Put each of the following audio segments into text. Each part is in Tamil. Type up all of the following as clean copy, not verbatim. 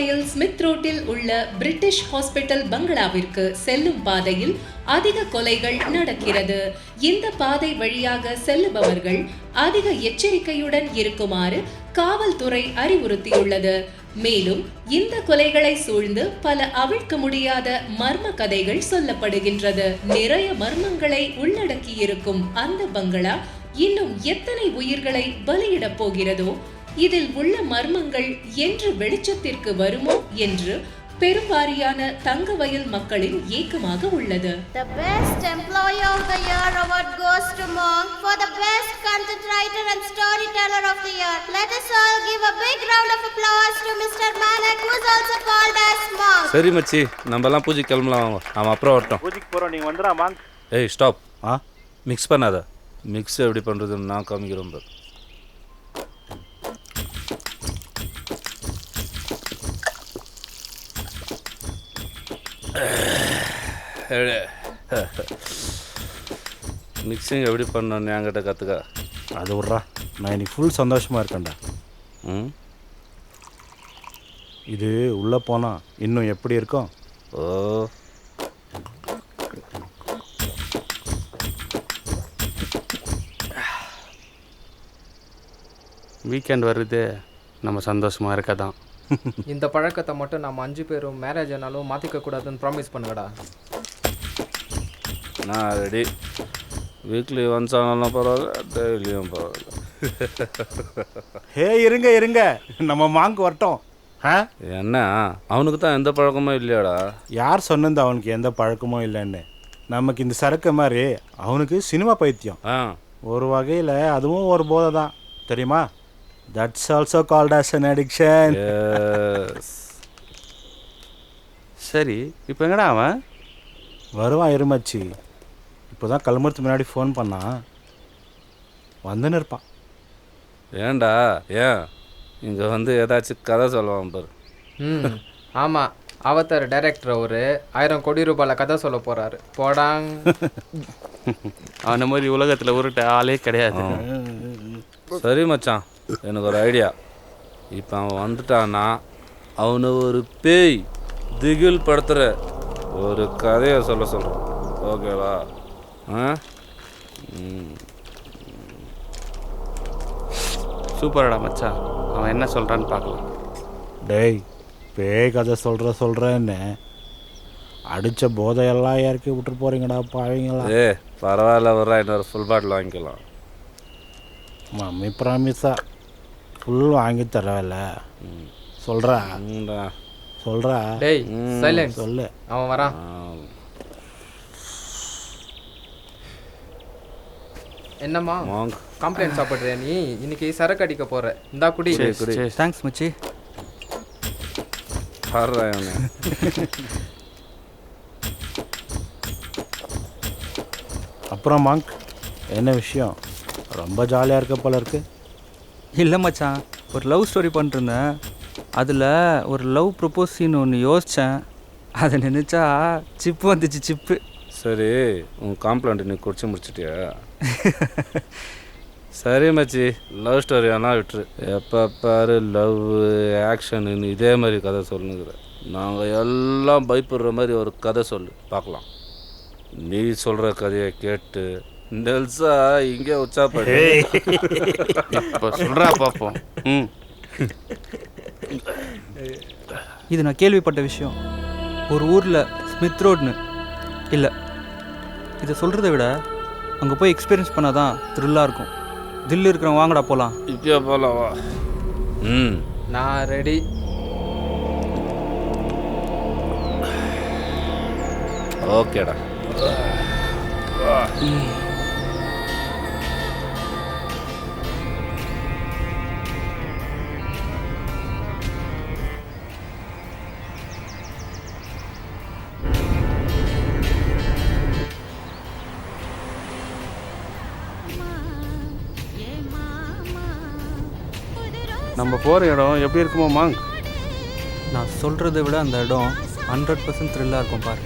தங்கவயல் ஸ்மித் ரோட்டில் உள்ள பிரிட்டிஷ் ஹாஸ்பிட்டல் பங்களாவிற்கு செல்லும் பாதையில் அதிக கொலைகள் நடக்கிறது. இந்த பாதை வழியாக செல்லுபவர்கள் அதிக எச்சரிக்கையுடன் இருக்குமாறு காவல்துறை அறிவுறுத்தியுள்ளது. மேலும் இந்த கொலைகளை சூழ்ந்து பல அவிழ்க்க முடியாத மர்ம கதைகள் சொல்லப்படுகின்றது. நிறைய மர்மங்களை உள்ளடக்கியிருக்கும் அந்த பங்களா இன்னும் எத்தனை உயிர்களை பலியிடப் போகிறதோ, இதில் உள்ள மர்மங்கள் என்று வெளிச்சத்திற்கு வருமோ என்று பெரும்பாரியான தங்கவயல் மக்களின் ஏக்கமாக உள்ளது. The best employee of the year award goes to Monk for the best content writer and storyteller of the year. Let us all give a big round of applause to Mr. Manak, who is also called as Monk. சரி மச்சி, நம்ம எல்லாம் பூஜைக்கு கிளம்பலாம். வாங்க, அவன் அப்புறம் வரட்டும். பூஜைக்கு போறோம், நீங்க வந்துடா மாங்க். ஏய் ஸ்டாப். மிக்ஸ் பண்ணாத. மிக்ஸ் எப்படி பண்றதுன்னு நான் காமிக்கிறேன் பாரு. மிக்சிங் எப்படி பண்ணணும் என்கிட்ட கற்றுக்க. அது விட்றா, நான் இன்னைக்கு ஃபுல் சந்தோஷமாக இருக்கேன்டா. இது உள்ளே போனால் இன்னும் எப்படி இருக்கும்? ஓ, வீக்கெண்ட் வருது, நம்ம சந்தோஷமாக இருக்க தான். இந்த பழக்கத்தை மட்டும் நம்ம 5 பேரும் மேரேஜ் ஆனாலும் மாற்றிக்க கூடாதுன்னு ப்ராமிஸ் பண்ணுங்கடா. நான் ரெடி. வீக்லி ஒன்ஸ் ஆனாலும் பரவாயில்ல, டெய்லியும் பரவாயில்ல. ஹே இருங்க இருங்க, நம்ம மாங்க் வரட்டும். என்ன, அவனுக்கு தான் எந்த பழக்கமும் இல்லையாடா? யார் சொன்னது அவனுக்கு எந்த பழக்கமும் இல்லைன்னு? நமக்கு இந்த சரக்கு மாதிரி அவனுக்கு சினிமா பைத்தியம். ஒரு வகையில் அதுவும் ஒரு போதை தான், தெரியுமா? That's also called as an addiction. Yes. சரி, இப்போ எங்கடா அவன்? வருவான் இருமச்சி. இப்போ தான் கிளம்புறதுக்கு முன்னாடி ஃபோன் பண்ணான், வந்துன்னு இருப்பான். ஏன்டா, ஏன் இங்கே வந்து ஏதாச்சும் கதை சொல்லுவான் பாரு. ஆமாம், அவதார் டைரக்டர் ஒரு 1000 கோடி ரூபாயில் கதை சொல்ல போகிறாரு. போடாங். அவனை மாதிரி உலகத்தில் உருட்ட ஆளே கிடையாது. சரி மச்சான், எனக்கு ஒரு ஐடியா. இப்போ அவன் வந்துட்டான்னா அவனை ஒரு பேய் திகில் படுத்துகிற ஒரு கதையை சொல்ல சொல்கிறேன். ஓகேவா? சூப்பரடா மச்சான், அவன் என்ன சொல்கிறான்னு பார்க்கலாம். டேய், பேய் கதை சொல்கிறேன்னு அடித்த போதையெல்லாம் இறக்கி விட்டுட்டு போகிறீங்கடா பாவீங்களா? பரவாயில்ல, வர்றா, இன்னொரு ஃபுல் பாட்டில் வாங்கிக்கலாம். மம்மி ப்ராமிஸா ஃபுல் வாங்கி தரவில்ல. சொல்கிறா சொல்கிறா. டேய் சைலன்ஸ், சொல்லு. அவன் வரான். என்னம்மா கம்ப்ளைண்ட் சாப்பிட்றியா நீ? இன்னைக்கு சரக்கு அடிக்க போகிற. இந்தா குடி. தேங்க்ஸ் மச்சி. அப்புறம் மாங்க், என்ன விஷயம்? ரொம்ப ஜாலியாக இருக்க போல இருக்கு. இல்லை மச்சான், ஒரு லவ் ஸ்டோரி பண்ணிருந்தேன். அதில் ஒரு லவ் ப்ரொப்போஸ் சீன் ஒன்று யோசித்தேன். அதை நினச்சா சிப்பு வந்துச்சு, சிப்பு. சரி, உன் காம்ப்ளைண்ட் நீ குடிச்சு முடிச்சிட்டியா? சரி மச்சி, லவ் ஸ்டோரி ஆனால் விட்டுரு. எப்போ பாரு லவ் ஆக்ஷன்னு இதே மாதிரி கதை சொல்லுங்கிற. நாங்கள் எல்லாம் பயப்படுற மாதிரி ஒரு கதை சொல்லு பார்க்கலாம். நீ சொல்கிற கதையை கேட்டு நெல்சா இங்கே உற்சாகப்படு. இப்போ சொல்கிறா பார்ப்போம். இது நான் கேள்விப்பட்ட விஷயம். ஒரு ஊரில் ஸ்மித் ரோட்னு இல்லை, இதை சொல்கிறத விட அங்கே போய் எக்ஸ்பீரியன்ஸ் பண்ணால் தான் த்ரில்லாக இருக்கும். தில்லு இருக்கிறவங்க வாங்கடா போகலாம். இப்போயா போகலாம், வா. நான் ரெடி. ஓகேடா. நம்ம போகிற இடம் எப்படி இருக்குமோ மாங்? நான் சொல்கிறத விட அந்த இடம் 100% த்ரில்லாக இருக்கும் பாரு.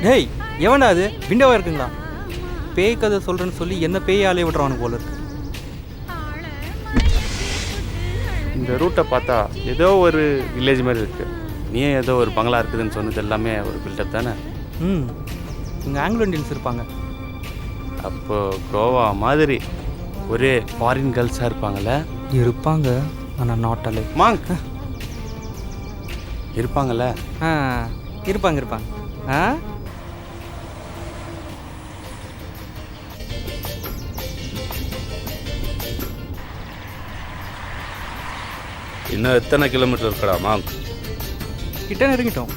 டேய், எவன்டா அது? விண்டோவாக இருக்குங்களா? பேய் கதை சொல்கிறேன்னு சொல்லி என்ன பேய் ஆலையை விட்றவனு போல இருக்கு. இந்த ரூட்டை பார்த்தா ஏதோ ஒரு வில்லேஜ் மாதிரி இருக்குது. நீயே ஏதோ ஒரு பங்களா இருக்குதுன்னு சொன்னது எல்லாமே ஒரு பில்டப் தானே? ம், இங்கே ஆங்கிலோ இண்டியன்ஸ் இருப்பாங்க. அப்போது கோவா மாதிரி ஒரே ஃபாரின் கேர்ள்ஸாக இருப்பாங்கள்ல? இருப்பாங்க, ஆனால் நாட் அலை. மாங்க் இருப்பாங்கல்ல? ஆ, இருப்பாங்க இருப்பாங்க. ஆ, இன்னும் எத்தனை கிலோமீட்டர் இருக்கடா மாங்க்? கிட்ட நெருங்கிட்டோம்.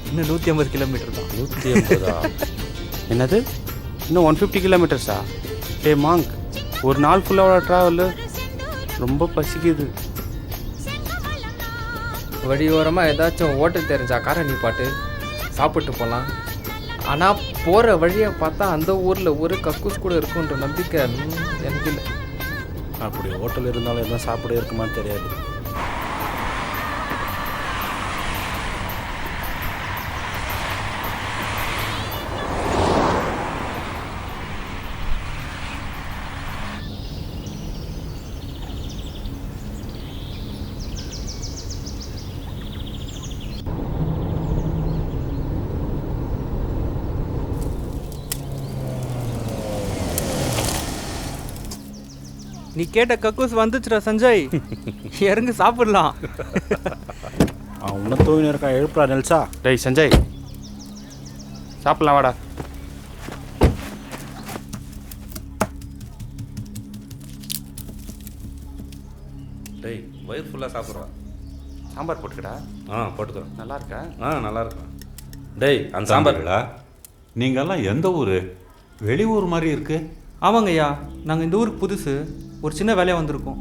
இன்னும் 150 கிலோமீட்டர் தான். 150? என்னது, இன்னும் 150 கிலோமீட்டர்ஸா? டே மாங்க், ஒரு நாள் ஃபுல்லாக ட்ராவலு, ரொம்ப பசிக்குது. வழியோரமாக ஏதாச்சும் ஹோட்டல் தெரிஞ்சா காரை நீ பாட்டு சாப்பிட்டு போகலாம். ஆனால் போகிற வழியை பார்த்தா அந்த ஊரில் ஒரு கக்கூஸ் கூட இருக்குன்ற நம்பிக்கை எனக்கு இல்லை. அப்படி ஹோட்டல் இருந்தாலும் எதுவும் சாப்பிட இருக்குமான்னு தெரியாது. நீ கேட்ட கக்கூஸ் வந்துச்சுடா சஞ்சய். இறங்கு சாப்பிடலாம். அவன் இன்னும் தூங்கி இருக்கான், எழுப்புறா நெல்சா. டேய் சஞ்சய், சாப்பிட்லாம் வாடா. டேய் வயிறு ஃபுல்லாக சாப்பிட்றான். சாம்பார் போட்டுக்கடா. போட்டுக்கிறேன். நல்லா இருக்கா? நல்லா இருக்கும். டேய் அந்த சாம்பார்டா. நீங்கள்லாம் எந்த ஊர்? வெளியூர் மாதிரி இருக்கு. ஆமாங்க ஐயா, நாங்கள் இந்த ஊருக்கு புதுசு, ஒரு சின்ன வேலையாக வந்திருக்கோம்.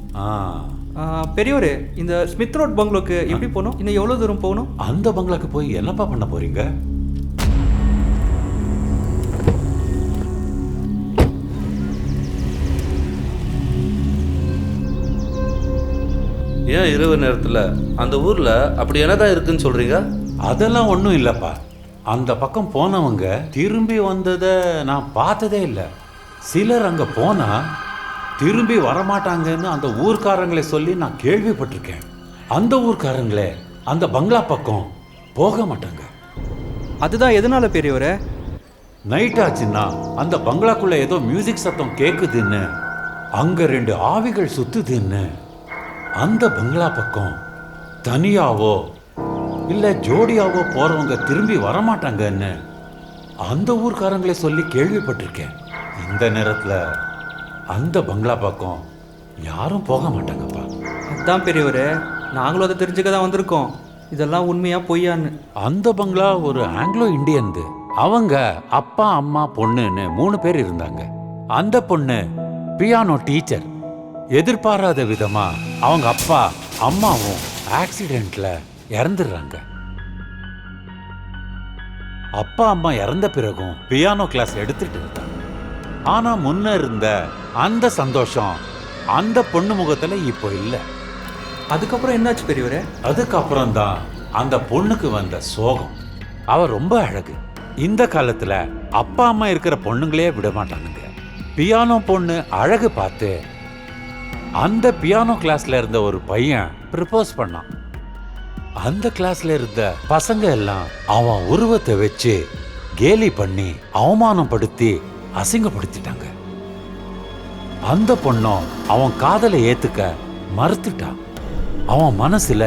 பெரியவரே, இந்த ஸ்மித் ரோட் பங்களோக்கு எப்படி போகணும்? இன்னும் எவ்வளோ தூரம் போகணும்? அந்த பங்களாக்கு போய் என்னப்பா பண்ண போறீங்க? ஏன் இரவு நேரத்தில் அந்த ஊரில் அப்படி என்னதான் இருக்குன்னு சொல்கிறீங்க? அதெல்லாம் ஒன்றும் இல்லைப்பா. அந்த பக்கம் போனவங்க திரும்பி வந்ததை நான் பார்த்ததே இல்லை. சிலர் அங்கே போனால் திரும்பி வரமாட்டாங்கன்னு அந்த ஊர்க்காரங்களை சொல்லி நான் கேள்விப்பட்டிருக்கேன். அந்த ஊர்க்காரங்களே அந்த பங்களா பக்கம் போக மாட்டாங்க. அதுதான் எதனால பெரியவரே? நைட் ஆச்சுன்னா அந்த பங்களாக்குள்ள ஏதோ மியூசிக் சத்தம் கேட்குதுன்னு, அங்கே 2 ஆவிகள் சுத்துதுன்னு அந்த பங்களா பக்கம் தனியாவோ இல்லை ஜோடியாவோ போகிறவங்க திரும்பி வரமாட்டாங்கன்னு அந்த ஊர்க்காரங்களே சொல்லி கேள்விப்பட்டிருக்கேன். இந்த நேரத்தில் அந்த பங்களா பக்கம் யாரும் போக மாட்டாங்கப்பா. அதுதான் பெரியவரே, நாங்களும் அதை தெரிஞ்சுக்க தான் வந்திருக்கோம். இதெல்லாம் உண்மையா பொய்யான்னு. அந்த பங்களா ஒரு ஆங்கிலோ இண்டியன்து. அவங்க அப்பா அம்மா பொண்ணுன்னு 3 பேர் இருந்தாங்க. அந்த பொண்ணு பியானோ டீச்சர். எதிர்பாராத விதமா அவங்க அப்பா அம்மாவும் ஆக்சிடென்ட்ல இறந்துடுறாங்க. அப்பா அம்மா இறந்த பிறகும் பியானோ கிளாஸ் எடுத்துட்டு இருந்தாங்க. ஆனா முன்ன இருந்த அந்த சந்தோஷம் அந்த பொண்ணு முகத்துல இப்போ இல்லை. அதுக்கப்புறம் என்னாச்சு பெரியவரே? அதுக்கப்புறம் தான் அந்த பொண்ணுக்கு வந்த சோகம். அவ ரொம்ப அழகு. இந்த காலத்துல அப்பா அம்மா இருக்கிற பொண்ணுங்களே விட மாட்டானுங்க. பியானோ பொண்ணு அழகு பார்த்து அந்த பியானோ கிளாஸ்ல இருந்த ஒரு பையன் ப்ரப்போஸ் பண்ணான். அந்த கிளாஸ்ல இருந்த பசங்க எல்லாம் அவன் உருவத்தை வச்சு கேலி பண்ணி அவமானப்படுத்தி அசிங்கப்படுத்திட்டாங்க. அந்த பொண்ணும் அவன் காதலை ஏத்துக்க மறுத்துட்டான். அவன் மனசுல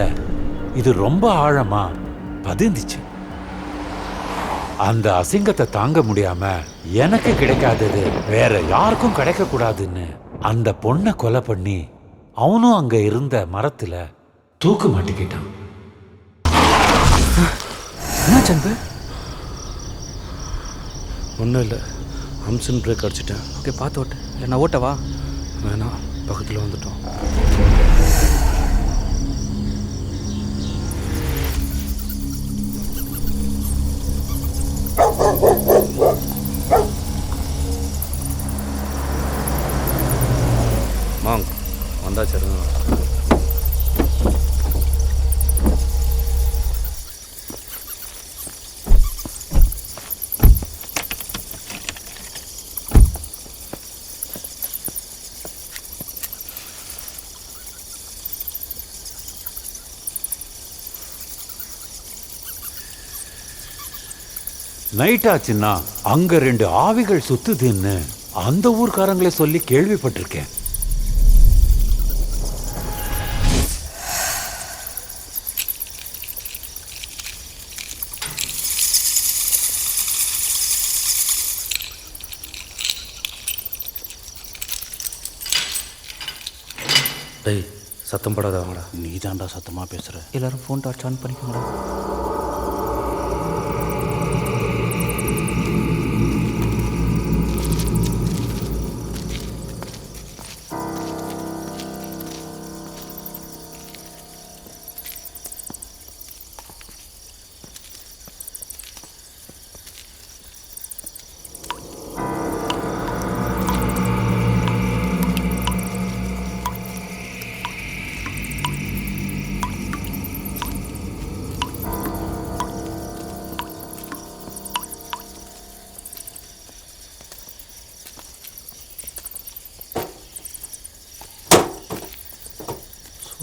இது ரொம்ப ஆழமா பதிந்துச்சு. அந்த அசிங்கத்தை தாங்க முடியாம எனக்கு கிடைக்காதது வேற யாருக்கும் கிடைக்க கூடாதுன்னு அந்த பொண்ணை கொலை பண்ணி அவனும் அங்க இருந்த மரத்துல தூக்கு மாட்டிக்கிட்டான். என்ன சன்பு? ஒன்றும் இல்லை, அம்சன் பிரேக் அடிச்சிட்டேன். ஓகே, பார்த்து ஓட்டு. இல்லை நான் ஓட்டவா? வேணாம், பக்கத்தில் வந்துட்டோம். மாங் வந்தாச்சு. நைட் ஆச்சுன்னா அங்க 2 ஆவிகள் சுத்துதுன்னு அந்த ஊர்க்காரங்களே சொல்லி கேள்விப்பட்டிருக்கேன். டேய் சத்தம் படாதவங்கடா. நீ தான்டா சத்தமாக பேசுகிற. எல்லாரும் ஃபோன் டார்ச் ஆன் பண்ணிக்கோங்களா.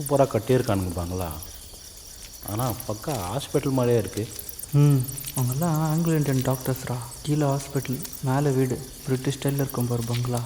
சூப்பராக கட்டியிருக்கானுங்க பாங்களா. ஆனால் பக்கா ஹாஸ்பிட்டல் மாதிரியே இருக்குது. அவங்கெல்லாம் ஆங்கிலோ இண்டியன் டாக்டர்ஸ்ரா. கீழே ஹாஸ்பிட்டல், மேலே வீடு. பிரிட்டிஷ் ஸ்டைலில் இருக்கும் பாரு பங்களா.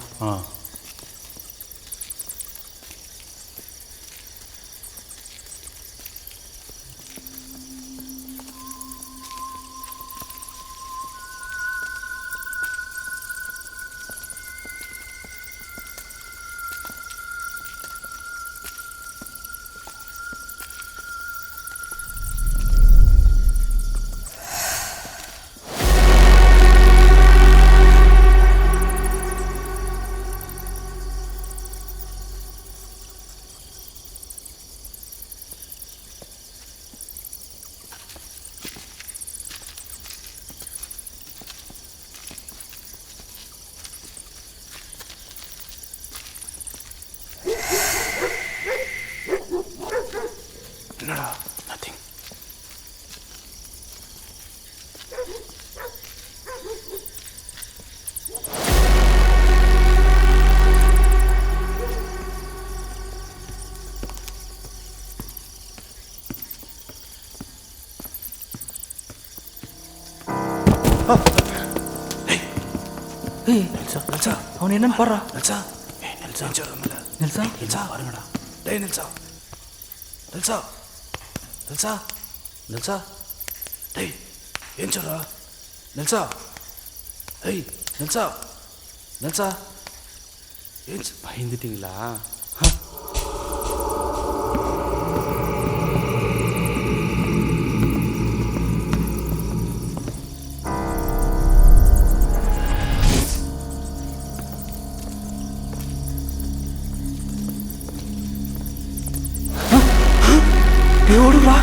என்னடா? நத்திங். அவன் என்னன்னு பாடுறா. நெல்சா பாருங்கடா. டேய் நெல்சா டேய் ஏஞ்சரா நெல்சா. ஏய் நெல்சா ஏஞ்ச். பயந்துட்டீங்களா? ஓடுவா.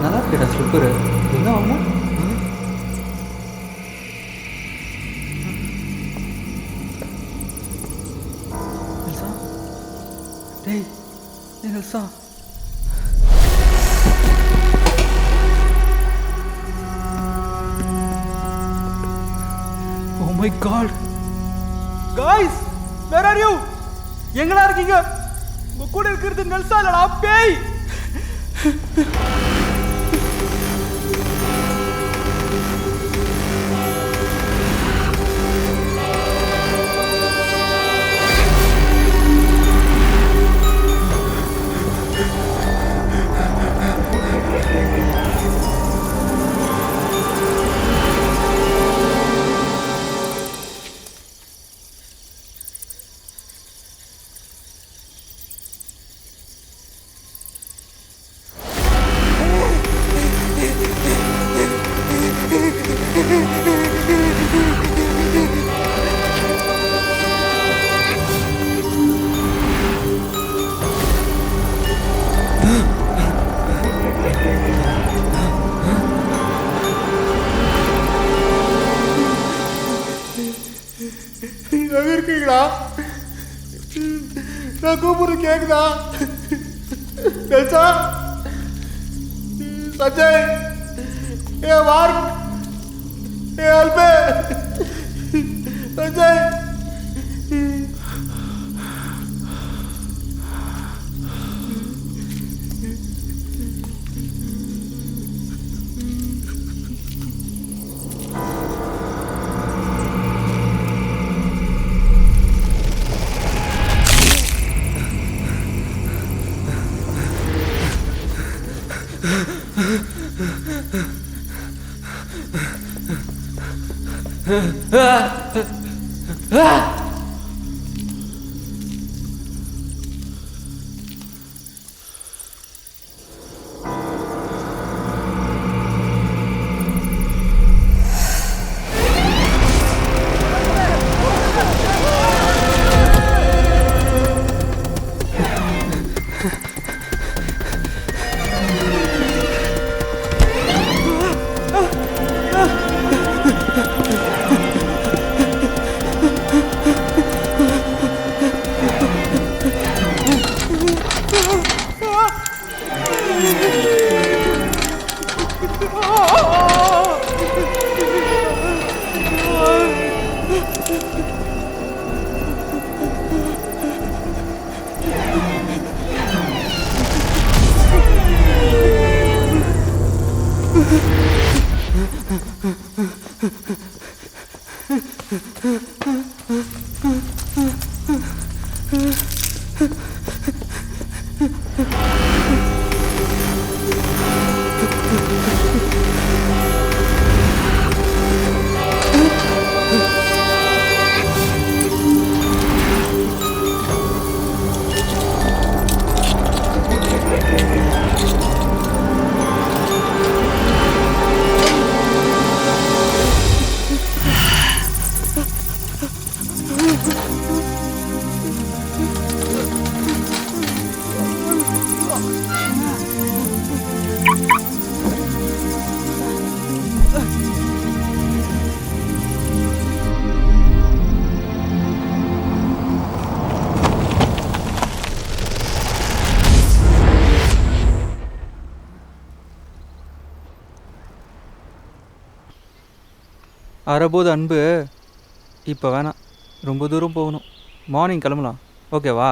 நல்லா இருக்கடா ஸ்லிப்பரு. என்ன வாங்க? டேய் நெல்சா. Oh my god. Guys, where are you? எங்கடா இருக்கீங்க? உங்க கூட இருக்கிறது நெல்சா இல்லடா பேய். எங்க இருக்கீங்களா? நான் கூப்பிடுறது கேக்குதா? நெல்சா, சஞ்சய், ஏ வார்க், ஹெல்ப் அஜய். அறபோது அன்பு இப்போ வேணாம், ரொம்ப தூரம் போகணும். மார்னிங் கிளம்பலாம், ஓகேவா?